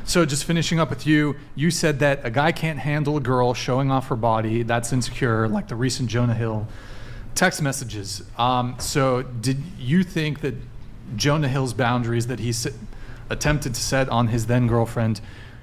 So just finishing up with you, you said that a guy can't handle a girl showing off her body. That's insecure, like the recent Jonah Hill text messages. So did you think that Jonah Hill's boundaries that he attempted to set on his then girlfriend,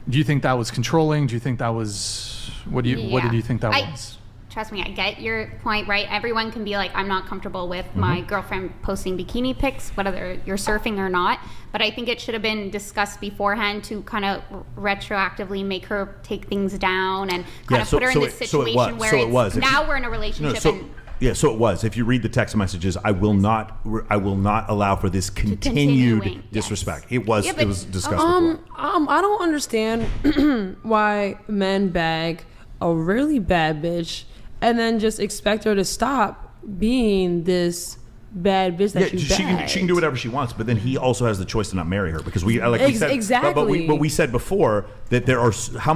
do you think that was controlling? Do you think that was, what did you think that was? Trust me, I get your point, right? Everyone can be like, I'm not comfortable with my girlfriend posting bikini pics, whether you're surfing or not. But I think it should have been discussed beforehand to kind of retroactively make her take things down and kind of put her in this situation where now we're in a relationship. So it was. If you read the text messages, I will not allow for this continued disrespect. It was discussed before. I don't understand why men bag a really bad bitch and then just expect her to stop being this bad bitch that she can do whatever she wants, but then he also has the choice to not marry her because we said exactly. But we said before that there are how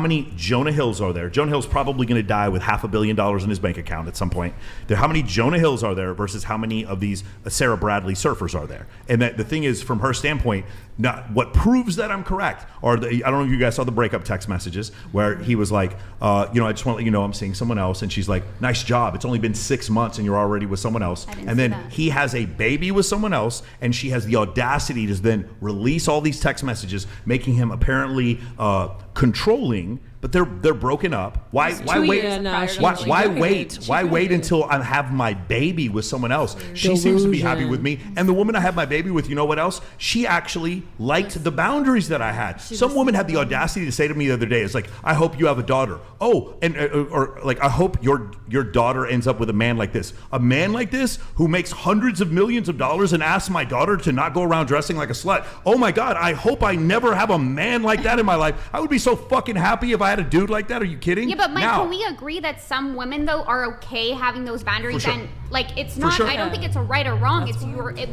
many Jonah Hills are there? Jonah Hill's probably going to die with $500 million in his bank account at some point. How many Jonah Hills are there versus how many of these Sarah Bradley surfers are there? And that the thing is, from her standpoint, what proves that I'm correct are I don't know if you guys saw the breakup text messages where he was like, I just want to let you know I'm seeing someone else, and she's like, nice job. It's only been 6 months and you're already with someone else. And then he has a baby with someone else, and she has the audacity to then release all these text messages, making him apparently controlling, but they're broken up. Why wait until I have my baby with someone else? She seems to be happy with me, and the woman I have my baby with, you know what else? She actually liked the boundaries that I had. Some woman had the audacity to say to me the other day, "It's like, I hope you have a daughter. Oh, and or like, I hope your daughter ends up with a man like this who makes hundreds of millions of dollars and asks my daughter to not go around dressing like a slut. Oh my God, I hope I never have a man like that in my life. I would be so fucking happy if I had a dude like that. Are you kidding?" Yeah, but Mike, can we agree that some women though are okay having those boundaries? Sure. And like, it's not. I don't think it's a right or wrong. It's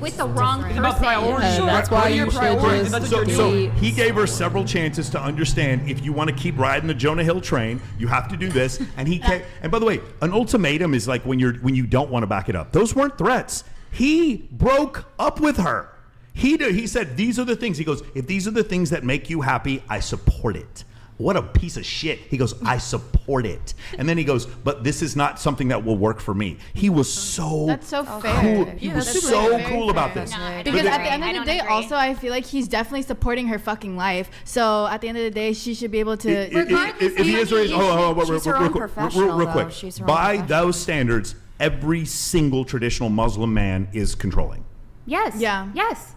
with the wrong person. That's why you should just. So he gave her several chances to understand, if you want to keep riding the Jonah Hill train, you have to do this. And he came, and by the way, an ultimatum is like when you don't want to back it up. Those weren't threats. He broke up with her. He said, these are the things. He goes, if these are the things that make you happy, I support it. What a piece of shit. He goes, I support it. And then he goes, but this is not something that will work for me. He was so That's so fair. cool. He was so cool about this. Because at the end of the day, also, I feel like he's definitely supporting her fucking life. So at the end of the day, she should be able to. If he is real quick. By those standards, every single traditional Muslim man is controlling. Yes. Yeah. Yes.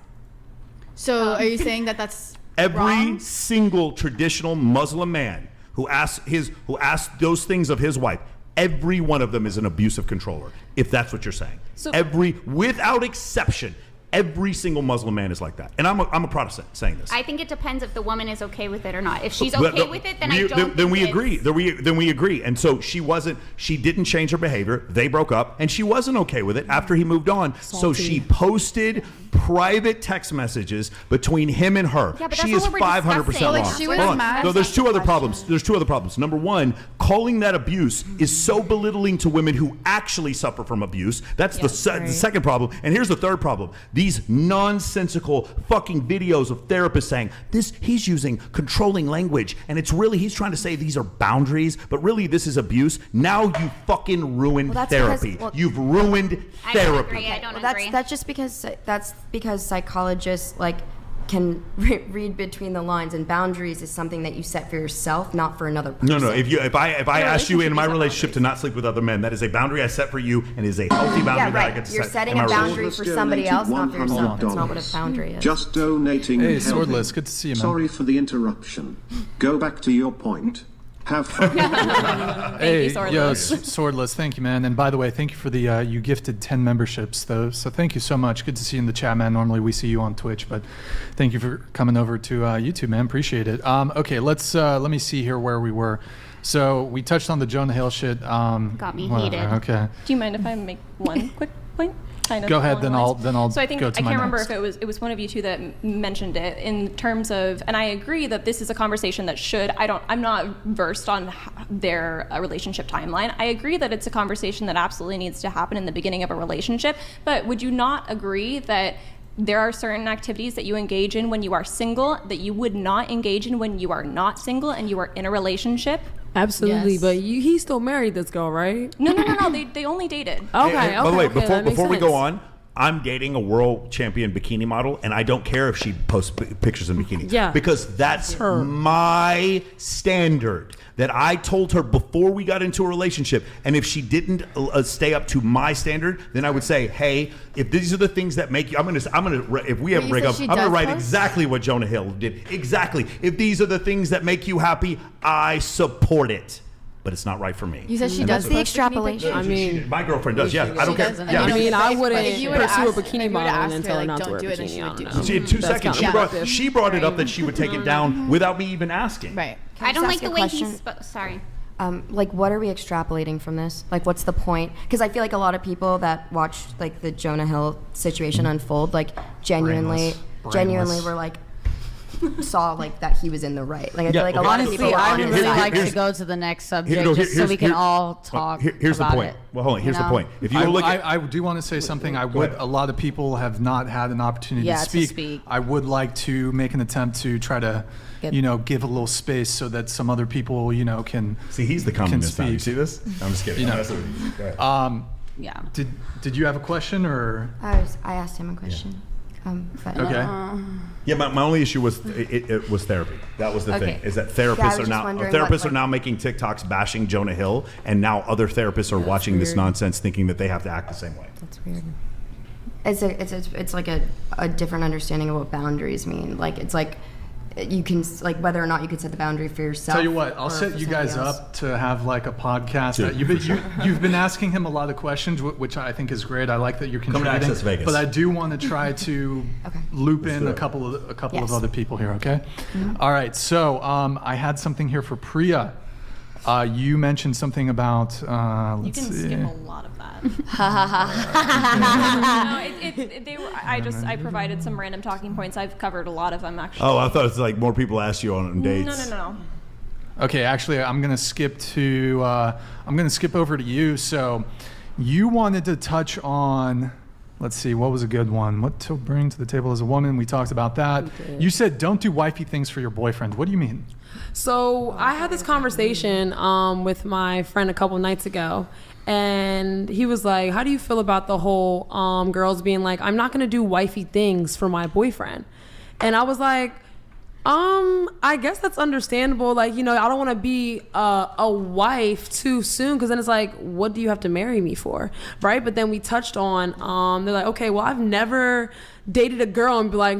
So are you saying that that's every wrong? single traditional Muslim man who asks those things of his wife, every one of them is an abusive controller, if that's what you're saying. So, without exception, every single Muslim man is like that. And I'm a Protestant saying this. I think it depends if the woman is okay with it or not. If she's okay with it, then I don't. Then we agree. Then we agree. And so she didn't change her behavior. They broke up, and she wasn't okay with it after he moved on. Salty. So she posted private text messages between him and her. Yeah, but she is 500% wrong. Like, she was mad. No, there's two other problems. Number one, calling that abuse is so belittling to women who actually suffer from abuse. That's the second problem. And here's the third problem. These nonsensical fucking videos of therapists saying he's using controlling language, and it's really, he's trying to say these are boundaries, but really this is abuse. Now you fucking ruined therapy. You've ruined therapy. I don't agree. That's just because psychologists can read between the lines, and boundaries is something that you set for yourself, not for another person. No. If I asked you in my relationship to not sleep with other men, that is a boundary I set for you, and is a healthy boundary that I get to set. You're setting a boundary for somebody else, not for yourself. That's not what a boundary is. Just donating. Hey, Swordless, good to see you, man. Sorry for the interruption. Go back to your point. Have fun. Hey, Swordless, thank you, man. And by the way, thank you for the you gifted 10 memberships, though. So thank you so much. Good to see you in the chat, man. Normally we see you on Twitch, but thank you for coming over to YouTube, man. Appreciate it. Okay, let me see here where we were. So we touched on the Jonah Hill shit. Got me heated. Okay. Do you mind if I make one quick point? Kind of go ahead, then I'll So I think go to I my can't remember next. if it was one of you two that mentioned it in terms of, and I agree that this is a conversation that I'm not versed on their relationship timeline. I agree that it's a conversation that absolutely needs to happen in the beginning of a relationship, but would you not agree that there are certain activities that you engage in when you are single that you would not engage in when you are not single and you are in a relationship. Absolutely, Yes. but he still married this girl, right? No. They only dated. Okay, By the way, okay, that makes before we go sense. on, I'm dating a world champion bikini model, and I don't care if she posts pictures in bikini. Yeah. Because that's her. my standard that I told her before we got into a relationship. And if she didn't stay up to my standard, then I would say, hey, if these are the things that make you, if we ever you break said up, she I'm going to does write post? exactly what Jonah Hill did. Exactly. If these are the things that make you happy, I support it. But it's not right for me. You said she And does that's the post bikini extrapolation. pictures? I mean, my girlfriend does. Yeah, I don't care. doesn't. Yeah, And I mean, I wouldn't if you were to pursue a ask- if bikini you were to model ask and her, tell her like, not to don't wear do a it, then bikini. she I would don't do know. it. See, in 2 That's seconds, counterproductive. she brought it up that she would take it down without me even asking. Right. Can I don't just like ask the a way question? he's sorry. Like, what are we extrapolating from this? Like, what's the point? Because I feel like a lot of people that watched like the Jonah Hill situation unfold, like genuinely Brainless. were like saw like that he was in the right. Like I feel like a okay. lot of Honestly, people I are would on really the side. like to here's- go to the next subject no, just so we can all well, talk here's about the point. it. Well, hold on. Here's You the know? point. If you were looking, I do want to say something. ahead. A lot of people have not had an opportunity Yeah, to to speak. speak. I would like to make an attempt to try to, Get- give a little space so that some other people, can. see, he's the communist now. You speak. see this? I'm just kidding. You know. I'm messing with you. Go ahead. Yeah. Did you have a question or? I asked him a question. But Okay. Yeah, my only issue was it was therapy. That was the thing. Okay. Is that Yeah, I therapists was are just now wondering therapists what, are now making TikToks bashing Jonah Hill, and now other therapists are watching this nonsense, thinking that they have to act the same way. that's weird. It's like a different understanding of what boundaries mean. Like it's like you can like whether or not you could set the boundary for yourself. Tell you what, I'll or set for you guys somebody else. up to have like a podcast. Dude, You've been asking him a lot of questions, which I think is great. I like that you're to contributing. Access Vegas. But I do want to try to Okay. loop Let's in do a it. couple of Yes. other people here. Okay. All right. So I had something here for Priya. You mentioned something about. You Let's can see. skim a lot of that. I provided some random talking points. I've covered a lot of them actually. Oh, I thought it's like more people ask you on dates. No. Okay, actually, I'm gonna skip over to you. So, you wanted to touch on. Let's see, what was a good one? What to bring to the table as a woman? We talked about that. You said don't do wifey things for your boyfriend. What do you mean? So I had this conversation with my friend a couple nights ago, and he was like, "How do you feel about the whole girls being like, I'm not gonna do wifey things for my boyfriend?" And I was like, I guess that's understandable. Like, I don't want to be a wife too soon, because then it's like, what do you have to marry me for, right? But then we touched on, they're like, okay, well, I've never dated a girl and be like,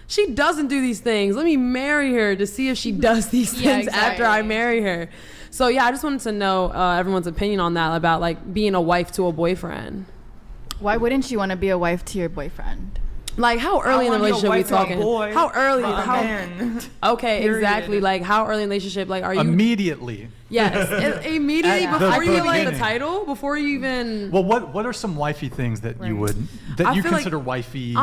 she doesn't do these things. Let me marry her to see if she does these things after I marry her. So yeah, I just wanted to know everyone's opinion on that, about like being a wife to a boyfriend. Why wouldn't you want to be a wife to your boyfriend? Like, how early in the relationship are we talking? How early? Man. Okay, Period. exactly. Like, how early in the relationship? Like, are you Immediately. Yes, immediately At before the you get like the beginning. title, before you even. Well, what are some wifey things that you would I you feel like, consider wifey?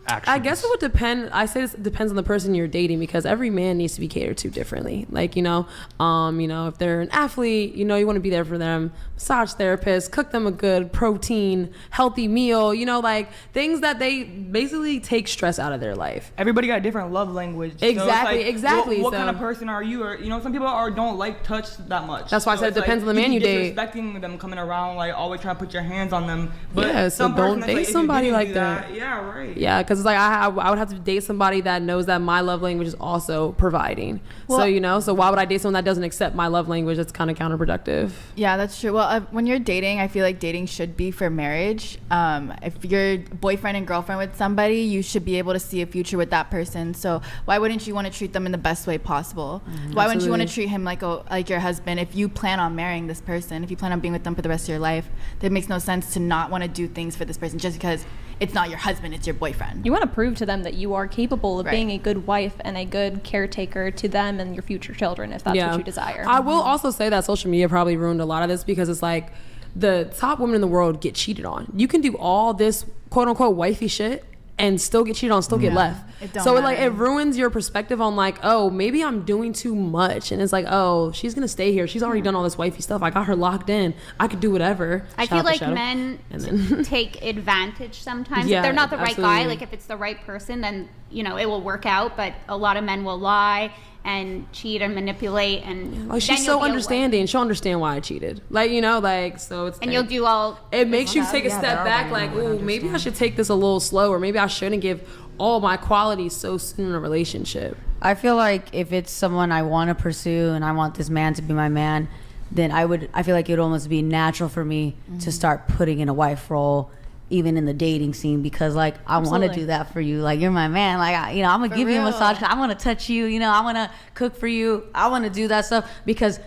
Actions? I guess it would depend. I say this depends on the person you're dating, because every man needs to be catered to differently. Like, if they're an athlete, you want to be there for them. Massage therapist, cook them a good protein, healthy meal. Like things that they basically take stress out of their life. Everybody got a different love language. So it's Exactly, like, exactly. What So- kind of person are you? Or some people don't like touch that much. That's why I said it's it depends on the you man be you date. Disrespecting them, coming around like always trying to put your hands on them. But Yeah, so some person don't that's date like, if you somebody didn't like do that. Yeah, right. Yeah, because it's like I would have to date somebody that knows that my love language is also providing. So why would I date someone that doesn't accept my love language? That's kind of counterproductive. Yeah, that's true. Well, when you're dating, I feel like dating should be for marriage. If you're boyfriend and girlfriend with somebody, you should be able to see a future with that person. So why wouldn't you want to treat them in the best way possible? Why wouldn't you want to treat him like your husband? If you plan on marrying this person, if you plan on being with them for the rest of your life, it makes no sense to not want to do things for this person just because it's not your husband, it's your boyfriend. You want to prove to them that you are capable of Right. being a good wife and a good caretaker to them and your future children, if that's what you desire. I will also say that social media probably ruined a lot of this, because it's like the top women in the world get cheated on. You can do all this quote unquote wifey shit and still get cheated on, still get left. It don't So it, like, matter. it ruins your perspective on like, oh, maybe I'm doing too much, and it's like, oh, she's gonna stay here. She's already done all this wifey stuff. I got her locked in. I could do whatever. I Shout feel out to like Shadow. men And then- take advantage sometimes. Yeah, If they're not the right guy, absolutely. like if it's the right person, then it will work out. But a lot of men will lie and cheat and manipulate, and Like, then she's you'll so be a understanding. She'll understand why I cheated. Like, like, so it's and like, you'll do all. it makes you take a Yeah, step they're back, all like, gonna ooh, maybe I should take this a little slower. Maybe I shouldn't give all my qualities so soon in a relationship. I feel like if it's someone I want to pursue and I want this man to be my man, then I feel like it would almost be natural for me to start putting in a wife role, even in the dating scene, because like I want to Absolutely. do that for you. Like, you're my man. Like, I'm gonna give you a real. massage. I want to touch you. I want to cook for you. I want to do that stuff because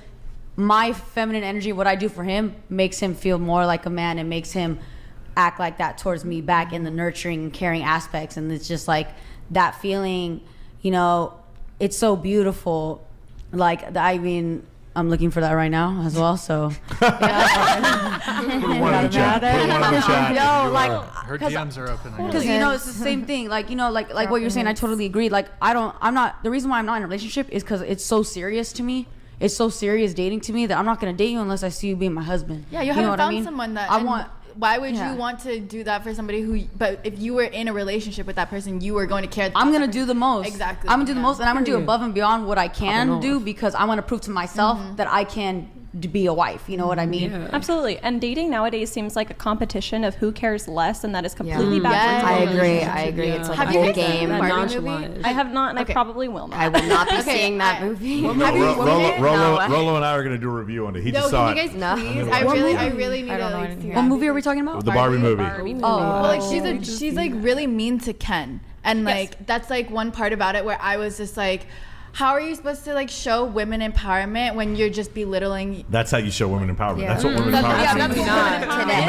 my feminine energy, what I do for him, makes him feel more like a man and makes him act like that towards me back in the nurturing and caring aspects. And it's just like that feeling, it's so beautiful. Like, I mean, I'm looking for that right now as well. So, Put one in the chat. Put one in the chat. Yo, like, Her DMs are open. I guess. because it's the same thing. Like, like what you're saying, I totally agree. Like, I'm not. The reason why I'm not in a relationship is because it's so serious to me. It's so serious dating to me that I'm not gonna date you unless I see you being my husband. Yeah, you know haven't what found I mean? someone that I and want. Why would Yeah. you want to do that for somebody who? But if you were in a relationship with that person, you were going to care. I'm about gonna that do the person. most. Exactly. I'm gonna do the Yeah. most, and I'm gonna do above and beyond what I can Popping do off. because I want to prove to myself that I can be a wife. You know what I mean? Yeah. Absolutely. And dating nowadays seems like a competition of who cares less, and that is completely backwards. Yes. I from a agree. relationship. I agree. It's like Have a you whole guys seen game. the That Barbie movie? nonchalant. I have not, and Okay. I probably will not. I will not be Okay, seeing that movie. No, Have you seen it? Rolo and I are going to do a review on it. He No, just saw can you it. guys No. please? What I really need I don't to know like anything. see What that. movie are we talking about? The Barbie movie. Oh, Well, like she's like really mean to Ken, and like that's like one part about it where I was just like, how are you supposed to like show women empowerment when you're just belittling? That's how you show women empowerment. Yeah. That's what women That's- empowerment yeah, is. that's what Not. women empowerment Today.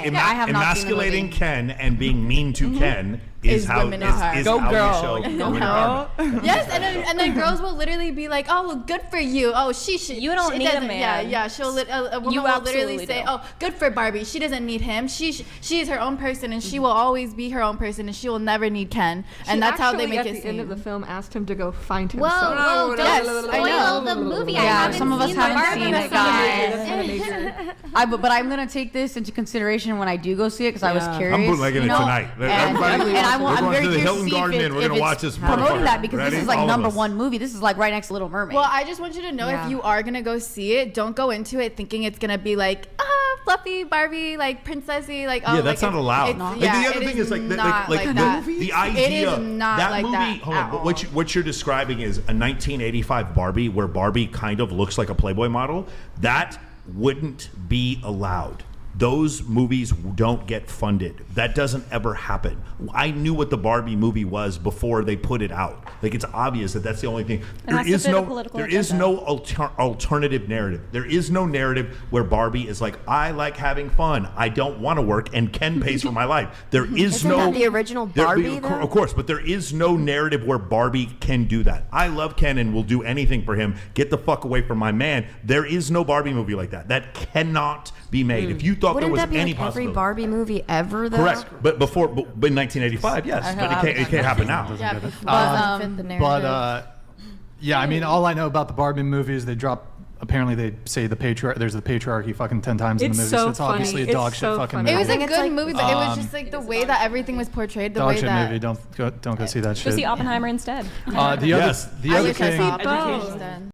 is. Today. I have not seen the Emasculating movie. Ken and being mean to Ken is Is how women is empowerment. Go how girl. we show Go women girl. empowerment. Yes, and then girls will literally be like, "Oh, well, good for you. Oh, she should." You don't she need a doesn't- man. Yeah. She'll a woman You will literally absolutely say, do. "Oh, good for Barbie. She doesn't need him. She is her own person, and she will always be her own person, and she will never need Ken." And that's how they make at it the end of seem. the film asked him to go find Whoa, himself. whoa! Don't Yes, I spoil know. the movie. I Yeah, haven't some of us seen the haven't Barbie seen it, movie. guys. But I'm gonna take this into consideration when I do go see it because I was Yeah. curious. I'm bootlegging it tonight. And Everybody, I'm we're very going to the curious to Hilton see Garden if Inn. We're it's going to watch this promoting motherfucker. that because Ready? this is like All of number us. one movie. This is like right next to Little Mermaid. Well, I just want you to know Yeah. if you are gonna go see it, don't go into it thinking it's gonna be like fluffy Barbie, like princessy, like Yeah, that's like not allowed. it's- Like, yeah, the other it thing is like not like that. the It idea is not that like movie. that Hold at on, but all. what you're describing is a 1985 Barbie where Barbie kind of looks like a Playboy model. That wouldn't be allowed. Those movies don't get funded. That doesn't ever happen. I knew what the Barbie movie was before they put it out. Like, it's obvious that that's the only thing. has to fit a political there is agenda. no alternative narrative. There is no narrative where Barbie is like, I like having fun. I don't want to work, and Ken pays for my life. There is Isn't no that the original Barbie, though? Of course, but there is no narrative where Barbie can do that. I love Ken and will do anything for him. Get the fuck away from my man. There is no Barbie movie like that. That cannot be made. If you thought Wouldn't there was that be any like every possibility. Barbie movie ever, though? Correct. But in 1985, yes. But it can't happen now. Yeah, Yeah, I mean, all I know about the Barbie movie is they drop. Apparently, they say there's the patriarchy fucking 10 times in the movie. So it's obviously a dog shit fucking movie. It was a think it's good like- movie, but it was just like the way that everything was portrayed. The dog way shit that movie. Don't go see that Go shit. see Oppenheimer instead. The other Yes. the other I wish I thing. saw Education instead.